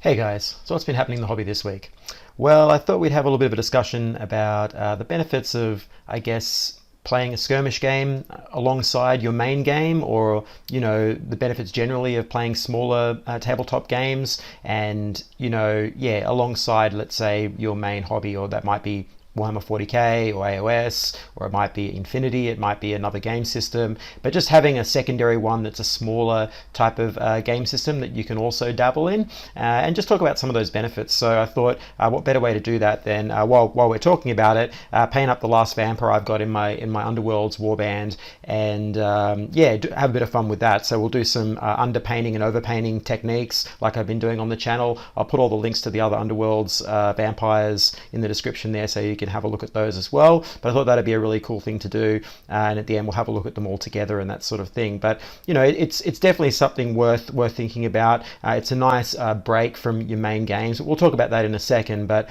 Hey guys, so what's been happening in the hobby this week? Well, I thought we'd have a little bit of a discussion about the benefits of, I guess, playing a skirmish game alongside your main game, or the benefits generally of playing smaller tabletop games, and yeah, alongside, let's say, your main hobby, or that might be Warhammer 40k or AOS, or it might be Infinity, it might be another game system, but just having a secondary one that's a smaller type of game system that you can also dabble in, and just talk about some of those benefits. So I thought, what better way to do that than while we're talking about it, paint up the last vampire I've got in my Underworlds warband, and yeah, have a bit of fun with that. So we'll do some underpainting and overpainting techniques like I've been doing on the channel. I'll put all the links to the other Underworlds vampires in the description there, so you can have a look at those as well. But I thought that'd be a really cool thing to do, and at the end we'll have a look at them all together and that sort of thing. But it's definitely something worth thinking about. It's a nice break from your main games. We'll talk about that in a second, but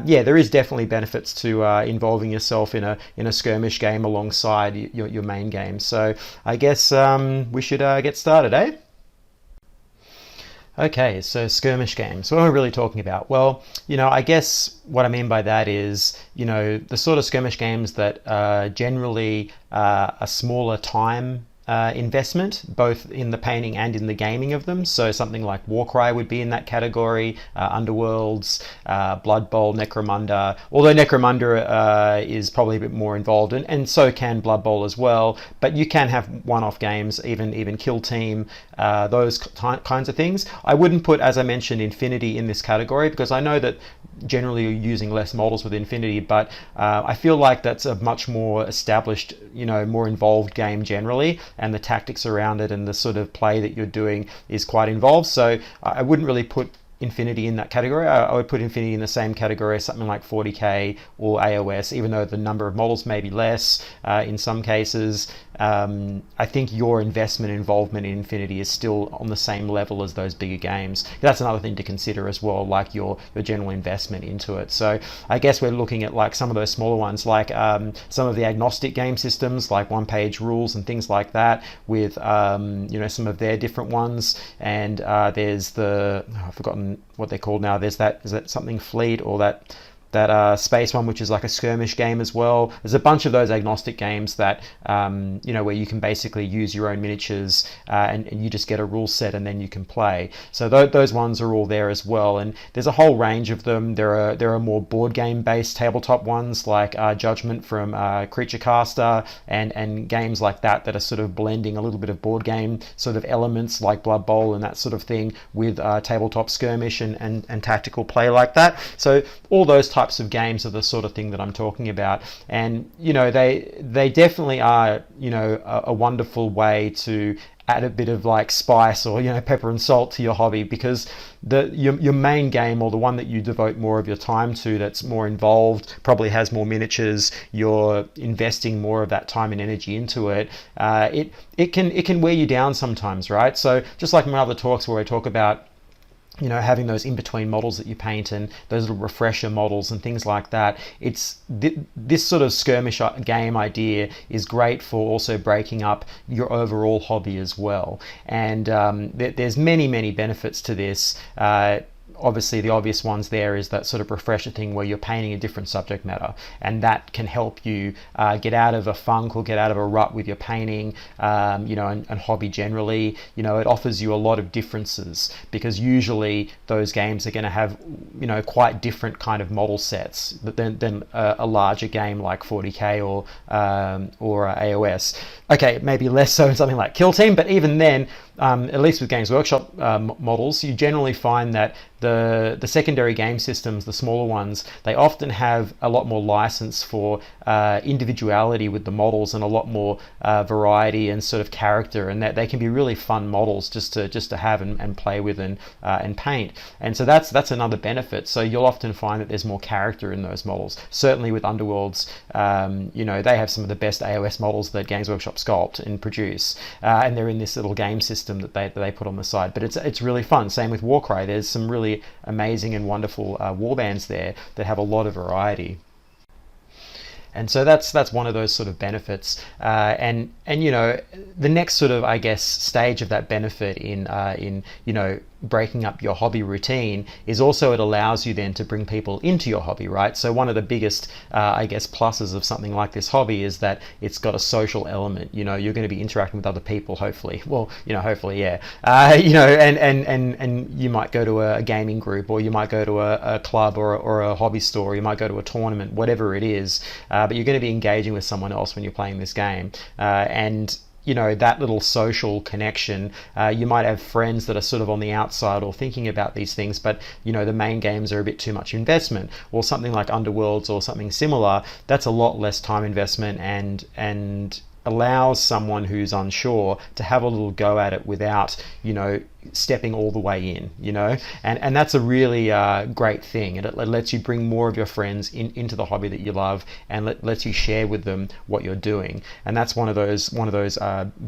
yeah, there is definitely benefits to involving yourself in a skirmish game alongside your main game. So I guess we should get started, eh? Okay, so skirmish games. What am I really talking about? Well, I guess what I mean by that is, the sort of skirmish games that generally a smaller time investment, both in the painting and in the gaming of them. So something like Warcry would be in that category, Underworlds, Blood Bowl, Necromunda, although Necromunda is probably a bit more involved, and so can Blood Bowl as well, but you can have one-off games, even Kill Team, those kinds of things. I wouldn't put, as I mentioned, Infinity in this category, because I know that generally you're using less models with Infinity, but I feel like that's a much more established, more involved game generally, and the tactics around it and the sort of play that you're doing is quite involved. So I wouldn't really put Infinity in that category. I would put Infinity in the same category as something like 40k or AOS, even though the number of models may be less in some cases. I think your investment involvement in Infinity is still on the same level as those bigger games. That's another thing to consider as well, like your general investment into it. So I guess we're looking at like some of those smaller ones, like some of the agnostic game systems, like One Page Rules and things like that, with some of their different ones. And there's I've forgotten what they're called now. Is that something Fleet, or that space one, which is like a skirmish game as well. There's a bunch of those agnostic games that where you can basically use your own miniatures, and you just get a rule set and then you can play. So those ones are all there as well, and there's a whole range of them. There are more board game based tabletop ones like Judgment from Creature Caster, and games like that are sort of blending a little bit of board game sort of elements like Blood Bowl and that sort of thing with tabletop skirmish and tactical play like that. So all those types of games are the sort of thing that I'm talking about, and they definitely are a wonderful way to add a bit of like spice, or pepper and salt to your hobby, because your main game, or the one that you devote more of your time to, that's more involved, probably has more miniatures, you're investing more of that time and energy into it. It can wear you down sometimes, right? So just like my other talks where I talk about having those in-between models that you paint, and those little refresher models and things like that. It's this sort of skirmish game idea is great for also breaking up your overall hobby as well. And there's many benefits to this. Obviously the obvious ones there is that sort of refresher thing where you're painting a different subject matter, and that can help you get out of a funk or get out of a rut with your painting, and hobby generally. It offers you a lot of differences, because usually those games are going to have quite different kind of model sets than a larger game like 40k or AOS. Okay, maybe less so in something like Kill Team, but even then, at least with Games Workshop models, you generally find that the secondary game systems, the smaller ones, they often have a lot more license for individuality with the models, and a lot more variety and sort of character, and that they can be really fun models just to have and play with and paint. And so that's another benefit. So you'll often find that there's more character in those models. Certainly with Underworlds, they have some of the best AOS models that Games Workshop sculpt and produce, and they're in this little game system that they put on the side. But it's really fun. Same with Warcry. There's some really amazing and wonderful warbands there that have a lot of variety. And so that's one of those sort of benefits. And the next sort of, I guess, stage of that benefit in breaking up your hobby routine is also it allows you then to bring people into your hobby, right? So one of the biggest, I guess, pluses of something like this hobby is that it's got a social element. You know, you're going to be interacting with other people, hopefully. Well, you know, hopefully, yeah. You know, and you might go to a gaming group, or you might go to a club or a hobby store, you might go to a tournament, whatever it is. But you're going to be engaging with someone else when you're playing this game. And you know, that little social connection. You might have friends that are sort of on the outside or thinking about these things, but you know, the main games are a bit too much investment. Or something like Underworlds or something similar, that's a lot less time investment and allows someone who's unsure to have a little go at it without, you know, stepping all the way in, you know, and that's a really great thing. And it lets you bring more of your friends into the hobby that you love, and lets you share with them what you're doing. And that's one of those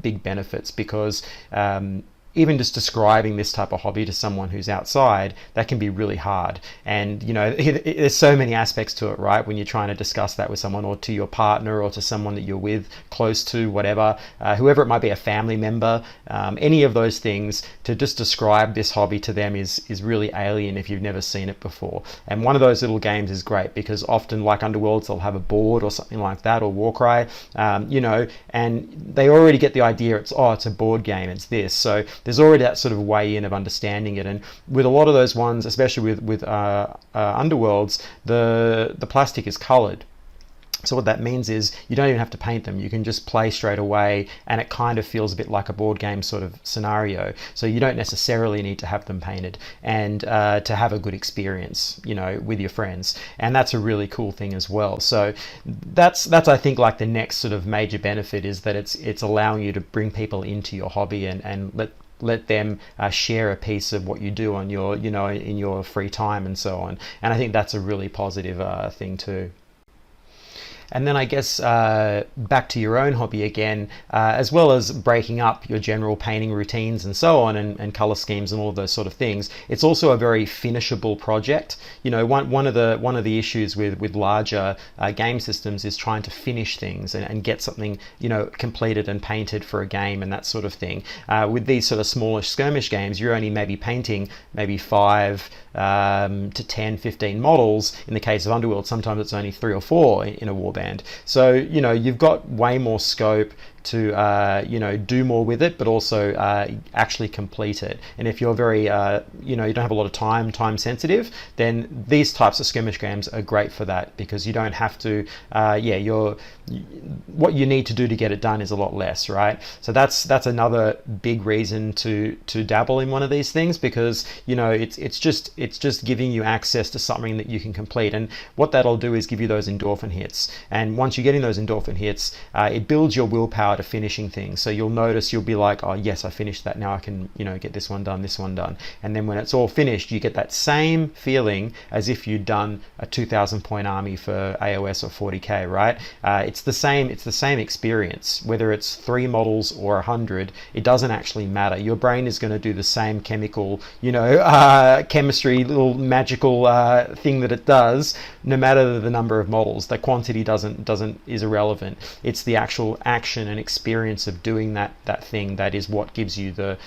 big benefits, because even just describing this type of hobby to someone who's outside, that can be really hard. And you know, there's so many aspects to it, right? When you're trying to discuss that with someone, or to your partner, or to someone that you're with, close to, whatever, whoever it might be, a family member, any of those things, to just describe this hobby to them is really alien if you've never seen it before. And one of those little games is great, because often, like Underworlds, they'll have a board or something like that, or Warcry, you know, and they already get the idea. It's a board game, it's this. So there's already that sort of way in of understanding it. And with a lot of those ones, especially with Underworlds, the plastic is colored. So what that means is you don't even have to paint them. You can just play straight away, and it kind of feels a bit like a board game sort of scenario. So you don't necessarily need to have them painted, and to have a good experience, you know, with your friends. And that's a really cool thing as well. So that's I think like the next sort of major benefit, is that it's allowing you to bring people into your hobby and let them share a piece of what you do on your, you know, in your free time and so on. And I think that's a really positive thing too. And then I guess back to your own hobby again, as well as breaking up your general painting routines and so on, and color schemes and all of those sort of things, it's also a very finishable project. You know, one of the issues with larger game systems is trying to finish things and get something, you know, completed and painted for a game and that sort of thing. With these sort of smallish skirmish games, you're only maybe painting maybe 5 to 10, 15 models. In the case of Underworld, sometimes it's only 3 or 4 in a warband. So, you know, you've got way more scope to you know, do more with it, but also actually complete it. And if you're very you know, you don't have a lot of time sensitive, then these types of skirmish games are great for that, because you don't have to what you need to do to get it done is a lot less, right? So that's another big reason to dabble in one of these things, because you know, it's just giving you access to something that you can complete. And what that'll do is give you those endorphin hits, and once you're getting those endorphin hits, it builds your willpower to finishing things. So you'll notice, you'll be like, oh yes, I finished that, now I can, you know, get this one done. And then when it's all finished, you get that same feeling as if you'd done a 2,000 point army for AOS or 40k, right? It's the same experience, whether it's 3 models or 100. It doesn't actually matter. Your brain is going to do the same chemical, you know, chemistry, little magical thing that it does, no matter the number of models. The quantity is irrelevant. It's the actual action and experience of doing that thing that is what gives you that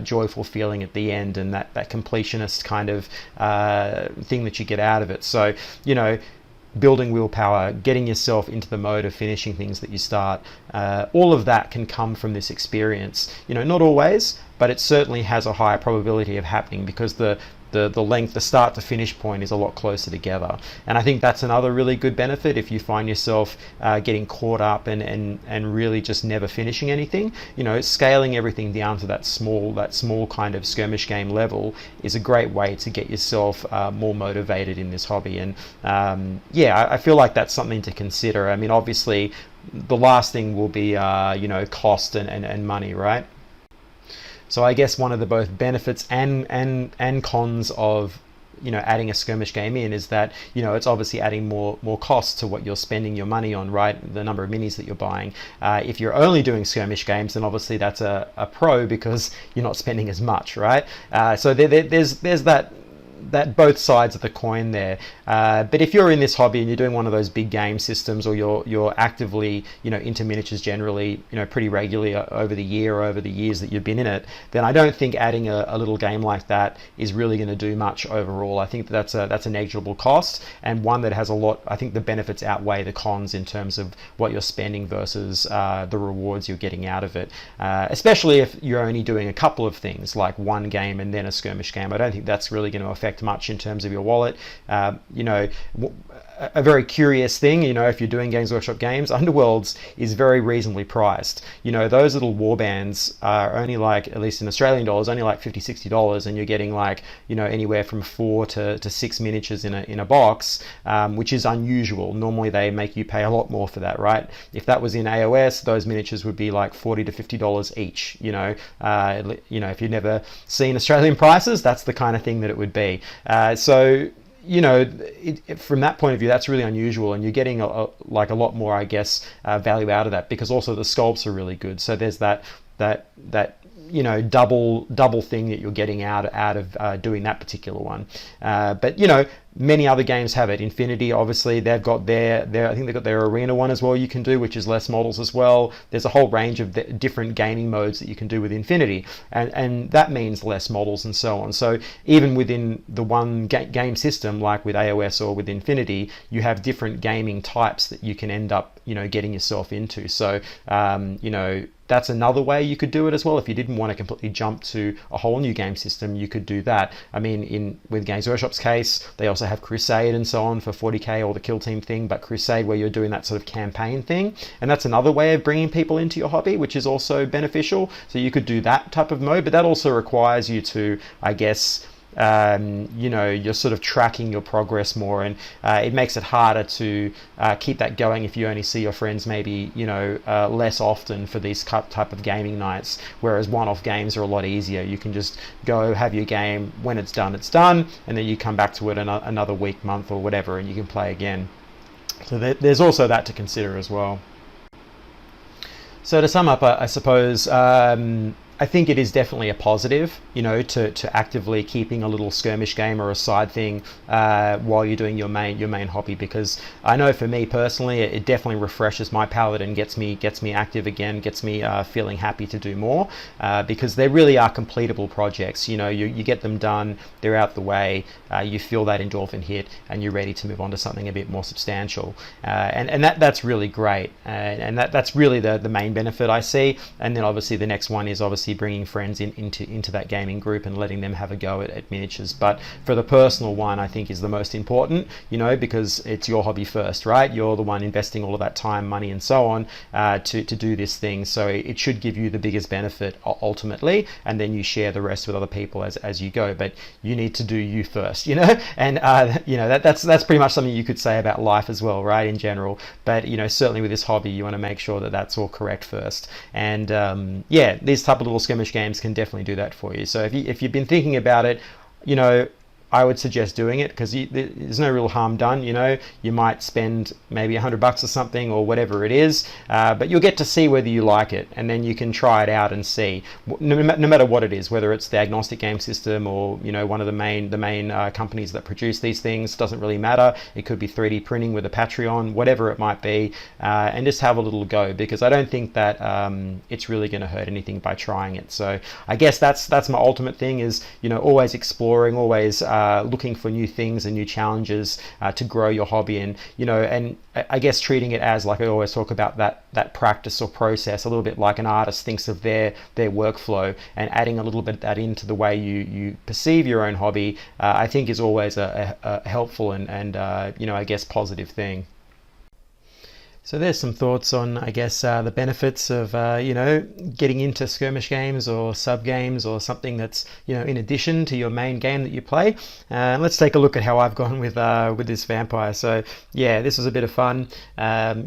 joyful feeling at the end, and that completionist kind of thing that you get out of it. So, you know, building willpower, getting yourself into the mode of finishing things that you start, all of that can come from this experience. You know, not always, but it certainly has a higher probability of happening, because the length, the start to finish point, is a lot closer together. And I think that's another really good benefit if you find yourself getting caught up and really just never finishing anything. You know, scaling everything down to that small kind of skirmish game level is a great way to get yourself more motivated in this hobby. And yeah, I feel like that's something to consider. I mean, obviously the last thing will be you know, cost and money, right? So I guess one of the both benefits and cons of, you know, adding a skirmish game in is that, you know, it's obviously adding more cost to what you're spending your money on, right? The number of minis that you're buying. If you're only doing skirmish games, then obviously that's a pro, because you're not spending as much, right? So there's that that both sides of the coin there. But if you're in this hobby and you're doing one of those big game systems, or you're actively, into miniatures generally, pretty regularly over the year or over the years that you've been in it, then I don't think adding a little game like that is really going to do much overall. I think that's a negligible cost, and one that has a lot. I think the benefits outweigh the cons in terms of what you're spending versus the rewards you're getting out of it. Especially if you're only doing a couple of things like one game and then a skirmish game. I don't think that's really going to affect much in terms of your wallet. A very curious thing, if you're doing Games Workshop games, Underworlds is very reasonably priced. Those little warbands are only like, at least in Australian dollars, only like $50-$60, and you're getting like, anywhere from 4 to 6 miniatures in a box, which is unusual. Normally they make you pay a lot more for that, right? If that was in AOS, those miniatures would be like $40 to $50 each. If you've never seen Australian prices, that's the kind of thing that it would be. From that point of view, that's really unusual, and you're getting a lot more, I guess, value out of that, because also the sculpts are really good. So there's that double thing that you're getting out of doing that particular one. But many other games have it. Infinity, obviously, they've got their I think they've got their arena one as well you can do, which is less models as well. There's a whole range of different gaming modes that you can do with Infinity, and that means less models and so on. So even within the one game system, like with AOS or with Infinity, you have different gaming types that you can end up getting yourself into. So that's another way you could do it as well. If you didn't want to completely jump to a whole new game system, you could do that. I mean, with Games Workshop's case, they also have Crusade and so on for 40k, or the Kill Team thing, but Crusade where you're doing that sort of campaign thing, and that's another way of bringing people into your hobby, which is also beneficial. So you could do that type of mode, but that also requires you to, I guess, you're sort of tracking your progress more, and it makes it harder to keep that going if you only see your friends maybe less often for these type of gaming nights, whereas one-off games are a lot easier. You can just go have your game, when it's done, and then you come back to it another week, month, or whatever, and you can play again. So there's also that to consider as well. So to sum up, I suppose I think it is definitely a positive, to actively keeping a little skirmish game or a side thing while you're doing your main hobby, because I know for me personally, it definitely refreshes my palette and gets me active again, gets me feeling happy to do more, because they really are completable projects. You get them done, they're out the way, you feel that endorphin hit, and you're ready to move on to something a bit more substantial, and that's really great, and that's really the main benefit I see. And then obviously the next one is obviously bringing friends into that gaming group and letting them have a go at miniatures. But for the personal one, I think is the most important, because it's your hobby first, right? You're the one investing all of that time, money, and so on to do this thing. So it should give you the biggest benefit ultimately, and then you share the rest with other people as you go. But you need to do you first, and that's pretty much something you could say about life as well, right? In general, but certainly with this hobby, you want to make sure that that's all correct first. And these type of little skirmish games can definitely do that for you. So if you've been thinking about it, I would suggest doing it, because there's no real harm done. You might spend maybe $100 or something, or whatever it is, but you'll get to see whether you like it, and then you can try it out and see, no matter what it is, whether it's the agnostic game system or one of the main companies that produce these things. Doesn't really matter. It could be 3D printing with a Patreon, whatever it might be, and just have a little go, because I don't think that it's really going to hurt anything by trying it. So I guess that's my ultimate thing, is always exploring, always looking for new things and new challenges to grow your hobby, and and I guess treating it as, like I always talk about, that practice or process, a little bit like an artist thinks of their workflow, and adding a little bit of that into the way you perceive your own hobby, I think is always a helpful and I guess positive thing. So there's some thoughts on, I guess, the benefits of, getting into skirmish games or sub games or something that's, in addition to your main game that you play. Let's take a look at how I've gone with this vampire. So yeah, this was a bit of fun. That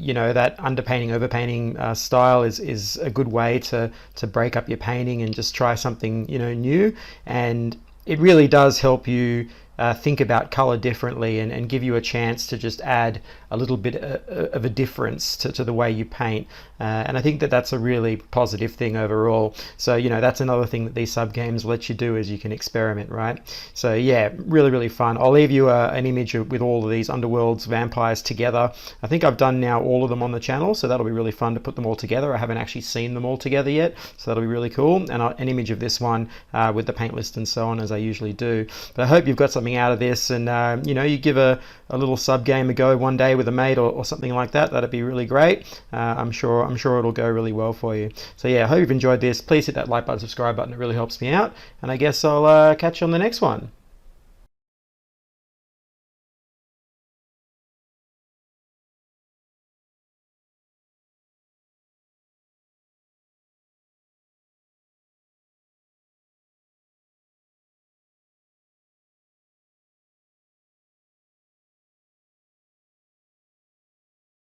underpainting, overpainting style is a good way to break up your painting and just try something, new. And it really does help you think about color differently and give you a chance to just add a little bit of a difference to the way you paint. And I think that that's a really positive thing overall. So, you know, that's another thing that these sub games let you do, is you can experiment, right? So yeah, really, really fun. I'll leave you an image with all of these Underworlds vampires together. I think I've done now all of them on the channel, so that'll be really fun to put them all together. I haven't actually seen them all together yet, so that'll be really cool. And an image of this one with the paint list and so on, as I usually do. But I hope you've got something out of this, and you know, you give a little sub game a go one day with a mate or something like that. That'd be really great. I'm sure it'll go really well for you. So yeah, I hope you've enjoyed this. Please hit that like button, subscribe button. It really helps me out. And I guess I'll catch you on the next one.